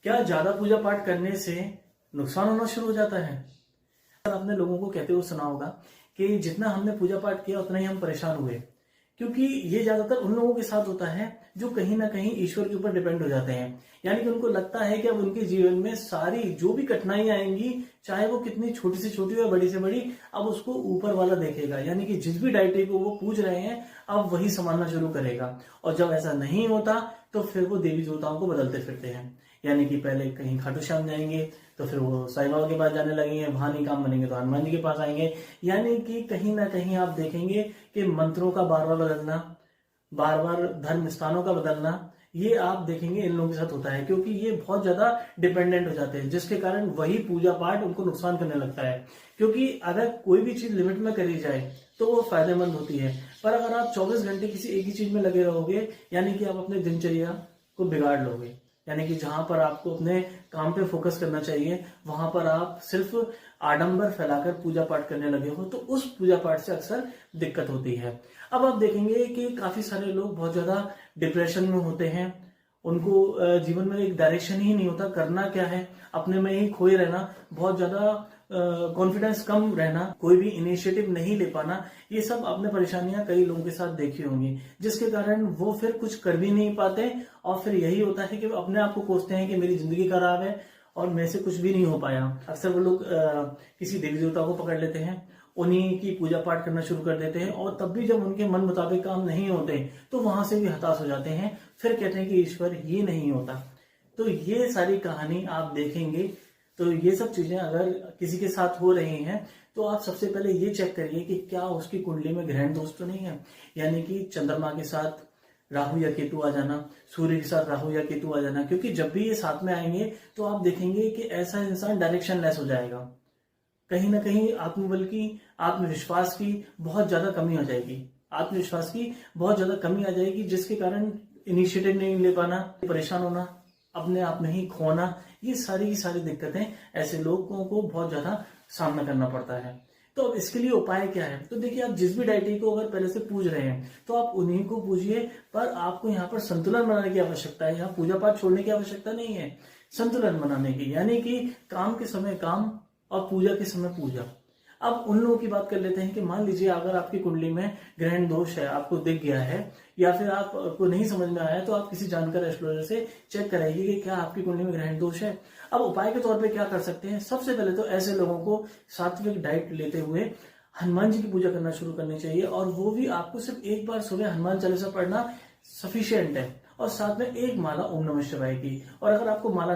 क्या ज्यादा पूजा पाठ करने से नुकसान होना शुरू हो जाता है? आपने लोगों को कहते हुए सुना होगा कि जितना हमने पूजा पाठ किया उतना ही हम परेशान हुए, क्योंकि ये ज्यादातर उन लोगों के साथ होता है जो कहीं ना कहीं ईश्वर के ऊपर डिपेंड हो जाते हैं। यानी कि उनको लगता है कि अब उनके जीवन में सारी जो भी कठिनाइयां आएंगी, चाहे वो कितनी छोटी से छोटी हो बड़ी से बड़ी, अब उसको ऊपर वाला देखेगा। यानी कि जिस भी डायटी को वो पूज रहे हैं अब वही संभालना शुरू करेगा। और जब ऐसा नहीं होता तो फिर वो देवी देवताओं को बदलते फिरते हैं। यानी कि पहले कहीं खाटू श्याम जाएंगे तो फिर वो साईं बाबा के पास जाने लगेंगे, वहां नहीं काम बनेंगे तो हनुमान जी के पास आएंगे। यानी कि कहीं ना कहीं आप देखेंगे कि मंत्रों का बार बार बदलना, बार बार धर्म स्थानों का बदलना, ये आप देखेंगे इन लोगों के साथ होता है, क्योंकि ये बहुत ज्यादा डिपेंडेंट हो जाते हैं, जिसके कारण वही पूजा पाठ उनको नुकसान करने लगता है। क्योंकि अगर कोई भी चीज लिमिट में करी जाए तो वो फायदेमंद होती है, पर अगर आप 24 घंटे किसी एक ही चीज में लगे रहोगे, यानी कि आप अपने दिनचर्या को बिगाड़ लोगे। यानी कि जहां पर आपको अपने काम पे फोकस करना चाहिए वहां पर आप सिर्फ आडंबर फैलाकर पूजा पाठ करने लगे हो, तो उस पूजा पाठ से अक्सर दिक्कत होती है। अब आप देखेंगे कि काफी सारे लोग बहुत ज्यादा डिप्रेशन में होते हैं। उनको जीवन में एक डायरेक्शन ही नहीं होता, करना क्या है, अपने में ही खोए रहना, बहुत ज्यादा कॉन्फिडेंस कम रहना, कोई भी इनिशिएटिव नहीं ले पाना, ये सब आपने परेशानियां कई लोगों के साथ देखी होंगी, जिसके कारण वो फिर कुछ कर भी नहीं पाते। और फिर यही होता है कि वो अपने आप को कोसते हैं कि मेरी जिंदगी खराब है और मेरे से कुछ भी नहीं हो पाया। अक्सर वो लोग किसी देवी देवता को पकड़ लेते हैं, उन्हीं की पूजा पाठ करना शुरू कर देते हैं, और तब भी जब उनके मन मुताबिक काम नहीं होते तो वहां से भी हताश हो जाते हैं, फिर कहते हैं कि ईश्वर ही नहीं होता। तो ये सारी कहानी आप देखेंगे तो ये सब चीजें अगर किसी के साथ हो रही हैं तो आप सबसे पहले ये चेक करिए कि क्या उसकी कुंडली में ग्रहण दोष तो नहीं है। यानी कि चंद्रमा के साथ राहु या केतु आ जाना, सूर्य के साथ राहु या केतु आ जाना, क्योंकि जब भी ये साथ में आएंगे तो आप देखेंगे कि ऐसा इंसान डायरेक्शन लेस हो जाएगा। कहीं ना कहीं आत्मबल की, आत्मविश्वास की बहुत ज्यादा कमी आ जाएगी, आत्मविश्वास की बहुत ज्यादा कमी आ जाएगी, जिसके कारण इनिशिएटिव नहीं ले पाना, परेशान होना, अपने आप में ही खोना, ये सारी की सारी दिक्कतें ऐसे लोगों को बहुत ज्यादा सामना करना पड़ता है। तो अब इसके लिए उपाय क्या है? तो देखिए, आप जिस भी डायटी को अगर पहले से पूज रहे हैं तो आप उन्हीं को पूजिए, पर आपको यहाँ पर संतुलन बनाने की आवश्यकता है। यहाँ पूजा पाठ छोड़ने की आवश्यकता नहीं है, संतुलन बनाने की, यानी कि काम के समय काम और पूजा के समय पूजा। अब उन लोगों की बात कर लेते हैं कि मान लीजिए अगर आपकी कुंडली में ग्रहण दोष है, आपको दिख गया है, या फिर आपको नहीं समझ में आया, तो आप किसी जानकार एस्ट्रोलॉजर से चेक कराइए कि क्या आपकी कुंडली में ग्रहण दोष है। अब उपाय के तौर पे क्या कर सकते हैं? सबसे पहले तो ऐसे लोगों को सात्विक डाइट लेते हुए हनुमान जी की पूजा करना शुरू करनी चाहिए, और वो भी आपको सिर्फ एक बार सुबह हनुमान चालीसा पढ़ना सफिशियंट है, और साथ में एक माला ओम नमः शिवाय की। और अगर आपको माला